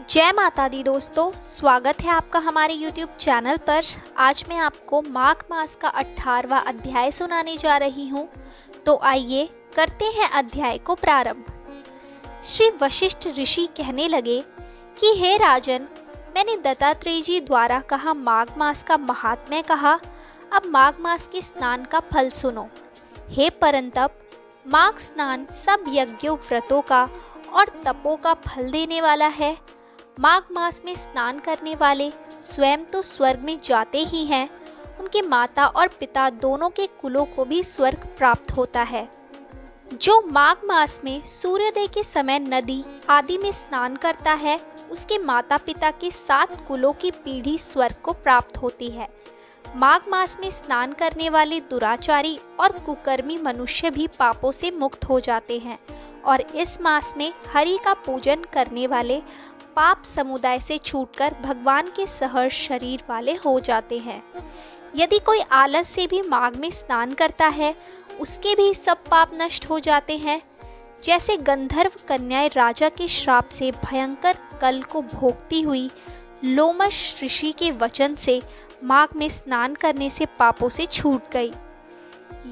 जय माता दी दोस्तों, स्वागत है आपका हमारे YouTube चैनल पर। आज मैं आपको माघ मास का 18वां अध्याय सुनाने जा रही हूँ। तो आइए करते हैं अध्याय को प्रारंभ। श्री वशिष्ठ ऋषि कहने लगे कि हे राजन, मैंने दत्तात्रेय जी द्वारा कहा माघ मास का महात्म्य कहा, अब माघ मास के स्नान का फल सुनो। हे परंतप, माघ स्नान सब यज्ञों व्रतों का और तपों का फल देने वाला है। माघ मास में स्नान करने वाले स्वयं तो स्वर्ग में जाते ही हैं, उनके माता और पिता दोनों के कुलों को भी स्वर्ग प्राप्त होता है। जो माघ मास में सूर्योदय के समय नदी आदि में स्नान करता है, उसके माता पिता के 7 कुलों की पीढ़ी स्वर्ग को प्राप्त होती है। माघ मास में स्नान करने वाले दुराचारी और कुकर्मी मनुष्य भी पापों से मुक्त हो जाते हैं और इस मास में हरि का पूजन करने वाले पाप समुदाय से छूटकर भगवान के सहर्ष शरीर वाले हो जाते हैं। यदि कोई आलस से भी माघ में स्नान करता है, उसके भी सब पाप नष्ट हो जाते हैं। जैसे गंधर्व कन्याएं राजा के श्राप से भयंकर कल को भोगती हुई लोमश ऋषि के वचन से माघ में स्नान करने से पापों से छूट गई।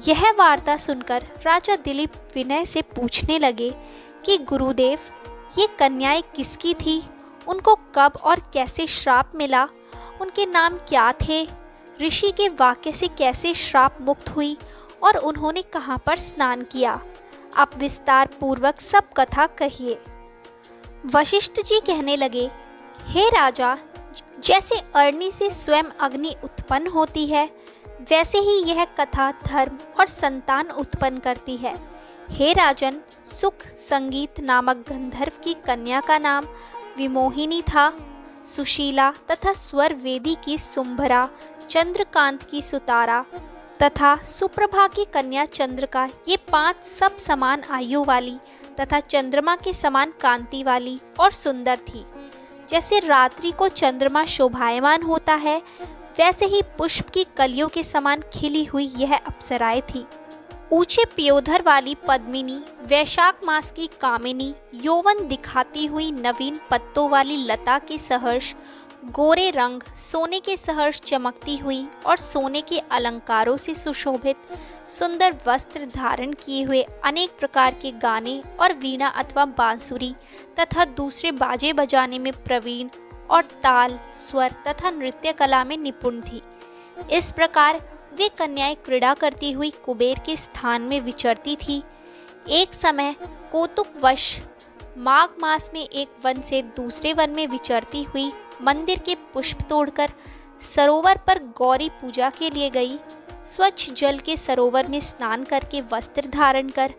यह वार्ता सुनकर राजा दिलीप विनय से पूछने लगे कि गुरुदेव, ये कन्याएं किसकी थी? उनको कब और कैसे श्राप मिला? उनके नाम क्या थे? ऋषि के वाक्य से कैसे श्राप मुक्त हुई और उन्होंने कहाँ पर स्नान किया? आप विस्तार पूर्वक सब कथा कहिए। वशिष्ठ जी कहने लगे, हे राजा, जैसे अग्नि से स्वयं अग्नि उत्पन्न होती है, वैसे ही यह कथा धर्म और संतान उत्पन्न करती है। हे राजन, सुख संगीत नामक गंधर्व की कन्या का नाम विमोहिनी था। सुशीला तथा स्वर वेदी की सुंभरा, चंद्रकांत की सुतारा तथा सुप्रभा की कन्या चंद्रका, ये 5 सब समान आयु वाली तथा चंद्रमा के समान कांति वाली और सुंदर थी। जैसे रात्रि को चंद्रमा शोभायमान होता है, वैसे ही पुष्प की कलियों के समान खिली हुई यह अप्सराएं थी। ऊंचे पियोधर वाली पद्मिनी, वैशाख मास की कामिनी, यौवन दिखाती हुई नवीन पत्तों वाली लता के सहर्ष, गोरे रंग, सोने के सहर्ष चमकती हुई और सोने के अलंकारों से सुशोभित, सुंदर वस्त्र धारण किए हुए, अनेक प्रकार के गाने और वीणा अथवा बांसुरी तथा दूसरे बाजे बजाने में प्रवीण और ताल, स्वर तथा नृत्य कला में निपुण थी। इस प्रकार वे कन्याएं क्रीड़ा करती हुई कुबेर के स्थान में विचरती थी। एक समय कौतुकवश माघ मास में एक वन से दूसरे वन में विचरती हुई मंदिर के पुष्प तोड़कर सरोवर पर गौरी पूजा के लिए गई। स्वच्छ जल के सरोवर में स्नान करके वस्त्र धारण कर,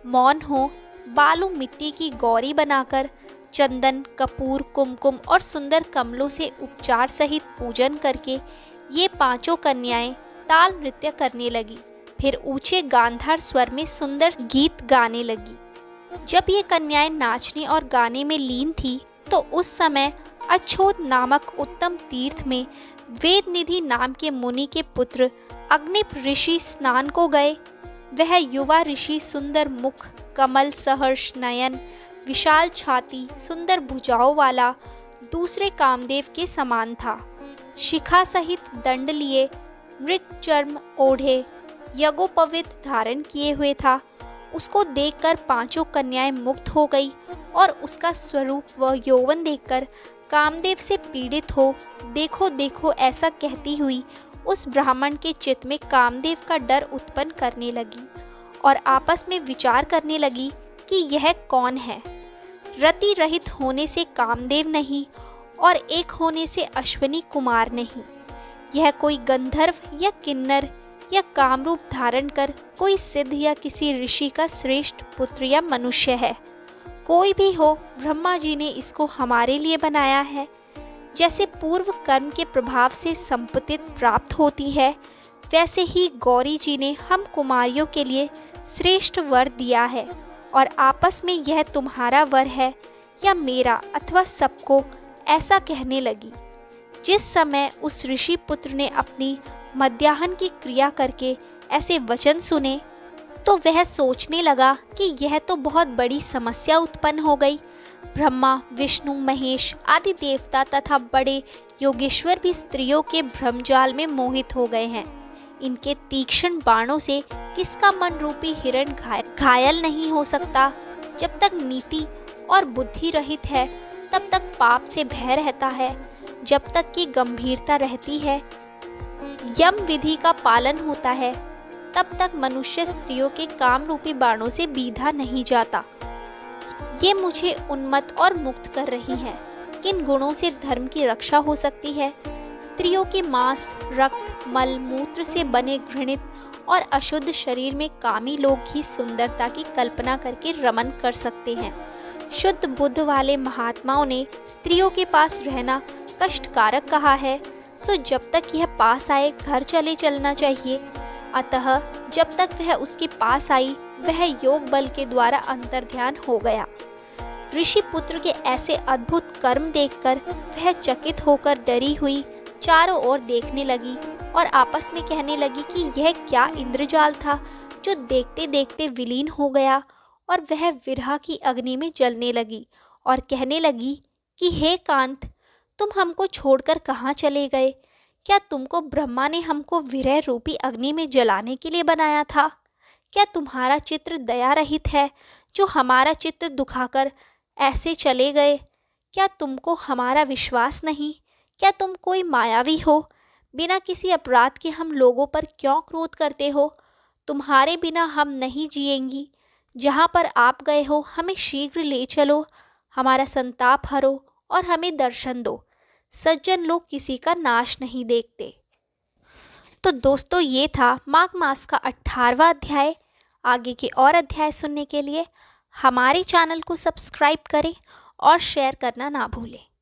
मौन हो, बालू मिट्टी की गौरी बनाकर, चंदन, कपूर, कुमकुम और सुंदर कमलों से उपचार सहित पूजन करके ये 5 कन्याएं ताल नृत्य करने लगी। फिर ऊंचे गांधार स्वर में सुंदर गीत गाने लगी। जब ये कन्याएं नाचने और गाने में लीन थी, तो उस समय अच्छोद नामक उत्तम तीर्थ में वेद निधि नाम के मुनि के पुत्र अग्निप ऋषि स्नान को गए। वह युवा ऋषि सुंदर मुख, कमल सहर्ष नयन, विशाल छाती, सुंदर भुजाओं वाला दूसरे कामदेव के समान था। शिखा सहित दंड लिए, मृग चर्म ओढ़े, यज्ञोपवीत धारण किए हुए था। उसको देखकर 5 कन्याएं मुक्त हो गई और उसका स्वरूप व यौवन देखकर कामदेव से पीड़ित हो, देखो देखो ऐसा कहती हुई उस ब्राह्मण के चित्त में कामदेव का डर उत्पन्न करने लगी और आपस में विचार करने लगी कि यह कौन है। रति रहित होने से कामदेव नहीं और एक होने से अश्विनी कुमार नहीं। यह कोई गंधर्व या किन्नर या कामरूप धारण कर कोई सिद्ध या किसी ऋषि का श्रेष्ठ पुत्र या मनुष्य है। कोई भी हो, ब्रह्मा जी ने इसको हमारे लिए बनाया है। जैसे पूर्व कर्म के प्रभाव से संपत्ति प्राप्त होती है, वैसे ही गौरी जी ने हम कुमारियों के लिए श्रेष्ठ वर दिया है और आपस में यह तुम्हारा वर है या मेरा अथवा सबको, ऐसा कहने लगी। जिस समय उस ऋषि पुत्र ने अपनी मध्याह्न की क्रिया करके ऐसे वचन सुने, तो वह सोचने लगा कि यह तो बहुत बड़ी समस्या उत्पन्न हो गई। ब्रह्मा, विष्णु, महेश आदि देवता तथा बड़े योगेश्वर भी स्त्रियों के भ्रमजाल में मोहित हो गए हैं। इनके तीक्ष्ण बाणों से किसका मन रूपी हिरण घायल नहीं हो सकता। जब तक नीति और बुद्धि रहित है तब तक पाप से भय रहता है। जब तक कि गंभीरता रहती है, यम विधि का पालन होता है, तब तक मनुष्य स्त्रियों के काम रूपी बाणों से बीधा नहीं जाता। ये मुझे उन्मत्त और मुक्त कर रही है। किन गुणों से धर्म की रक्षा हो सकती है? स्त्रियों के मांस, रक्त, मल, मूत्र से बने घृणित और अशुद्ध शरीर में कामी लोग ही सुंदरता की कल्पना करके रमन कर सकते हैं। शुद्ध बुद्ध वाले महात्माओं ने स्त्रियों के पास रहना कष्टकारक कहा है, सो जब तक यह पास आए घर चले चलना चाहिए। अतः जब तक वह उसके पास आई वह योग बल के द्वारा अंतर्ध्यान हो गया। ऋषि पुत्र के ऐसे अद्भुत कर्म देखकर वह चकित होकर डरी हुई चारों ओर देखने लगी और आपस में कहने लगी कि यह क्या इंद्रजाल था जो देखते देखते विलीन हो गया। और वह विरह की अग्नि में जलने लगी और कहने लगी कि हे कांत, तुम हमको छोड़कर कहाँ चले गए? क्या तुमको ब्रह्मा ने हमको विरह रूपी अग्नि में जलाने के लिए बनाया था? क्या तुम्हारा चित्र दया रहित है जो हमारा चित्र दुखाकर ऐसे चले गए? क्या तुमको हमारा विश्वास नहीं? क्या तुम कोई मायावी हो? बिना किसी अपराध के हम लोगों पर क्यों क्रोध करते हो? तुम्हारे बिना हम नहीं जिएंगी। जहाँ पर आप गए हो हमें शीघ्र ले चलो, हमारा संताप हरो और हमें दर्शन दो। सज्जन लोग किसी का नाश नहीं देखते। तो दोस्तों, ये था माघ मास का 18वां अध्याय। आगे के और अध्याय सुनने के लिए हमारे चैनल को सब्सक्राइब करें और शेयर करना ना भूलें।